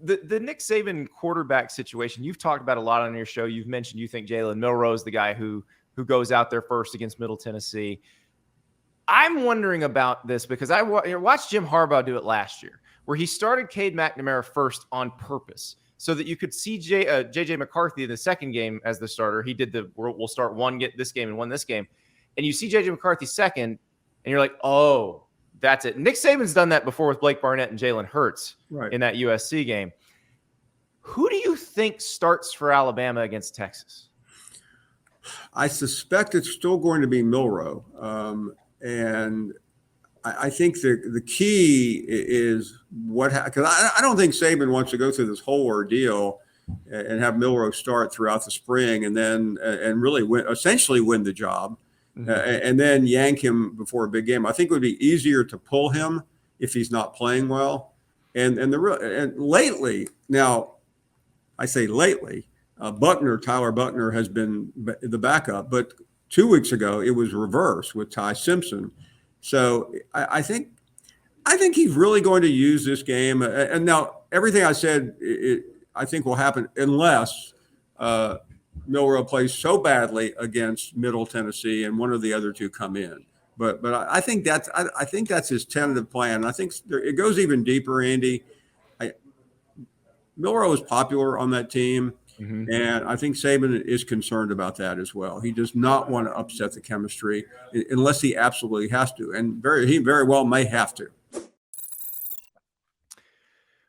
the Nick Saban quarterback situation, you've talked about a lot on your show. You've mentioned you think Jalen Milroe is the guy who goes out there first against Middle Tennessee. I'm wondering about this because I watched Jim Harbaugh do it last year, where he started Cade McNamara first on purpose so that you could see J.J. McCarthy in the second game as the starter. He did we'll start one, get this game, and won this game. And you see J.J. McCarthy second, and you're like, oh, that's it. Nick Saban's done that before with Blake Barnett and Jalen Hurts in that USC game. Who do you think starts for Alabama against Texas? I suspect it's still going to be Milroe. And I think the key is because I don't think Saban wants to go through this whole ordeal and have Milroe start throughout the spring and then and really essentially win the job. And then yank him before a big game. I think it would be easier to pull him if he's not playing well. And lately, now I say lately, Tyler Buckner has been the backup, but 2 weeks ago it was reversed with Ty Simpson. So I think he's really going to use this game. And now everything I said, I think will happen unless Milroe plays so badly against Middle Tennessee and one of the other two come in. But I think that's his tentative plan. I think it goes even deeper, Andy. Milroe is popular on that team, and I think Saban is concerned about that as well. He does not want to upset the chemistry unless he absolutely has to, and he very well may have to.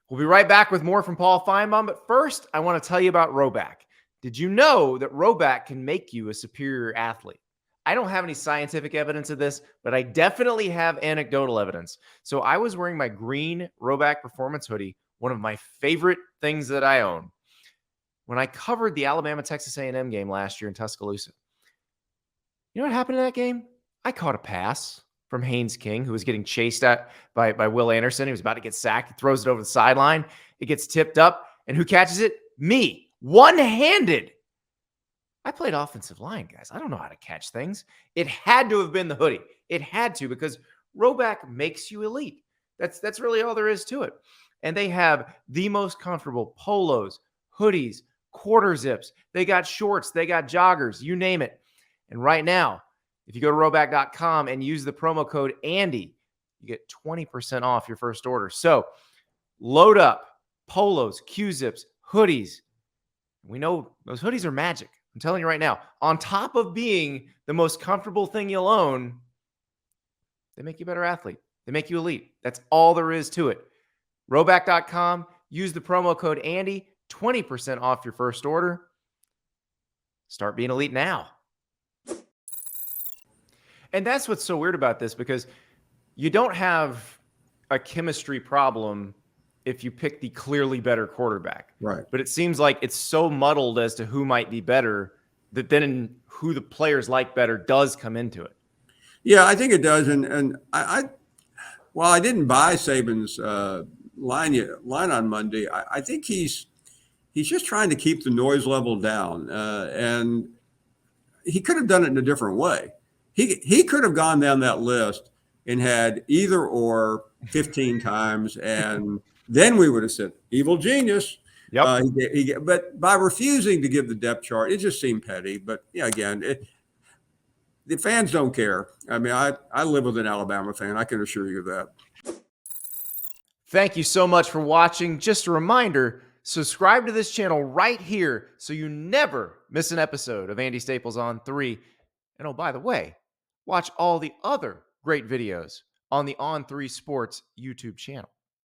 We'll be right back with more from Paul Finebaum, but first, I want to tell you about Rhoback. Did you know that Rhoback can make you a superior athlete? I don't have any scientific evidence of this, but I definitely have anecdotal evidence. So I was wearing my green Rhoback Performance hoodie, one of my favorite things that I own, when I covered the Alabama-Texas A&M game last year in Tuscaloosa. You know what happened in that game? I caught a pass from Haynes King, who was getting chased at by Will Anderson. He was about to get sacked. He throws it over the sideline. It gets tipped up. And who catches it? Me. One-handed. I played offensive line, guys. I don't know how to catch things. It had to have been the hoodie. It had to, because Rhoback makes you elite. That's really all there is to it. And they have the most comfortable polos, hoodies, quarter zips. They got shorts. They got joggers. You name it. And right now, if you go to Rhoback.com and use the promo code Andy, you get 20% off your first order. So load up polos, Q-zips, hoodies. We know those hoodies are magic. I'm telling you right now, on top of being the most comfortable thing you'll own, they make you a better athlete. They make you elite. That's all there is to it. Rhoback.com, use the promo code Andy, 20% off your first order. Start being elite now. And that's what's so weird about this, because you don't have a chemistry problem if you pick the clearly better quarterback. Right. But it seems like it's so muddled as to who might be better that then who the players like better does come into it. Yeah, I think it does. And while I didn't buy Saban's line on Monday, I think he's just trying to keep the noise level down. And he could have done it in a different way. He could have gone down that list and had either or 15 times, and then we would have said, evil genius. Yep. But by refusing to give the depth chart, it just seemed petty. But yeah, again, the fans don't care. I mean, I live with an Alabama fan. I can assure you of that. Thank you so much for watching. Just a reminder, subscribe to this channel right here so you never miss an episode of Andy Staples on 3. And oh, by the way, watch all the other great videos on the On3 Sports YouTube channel.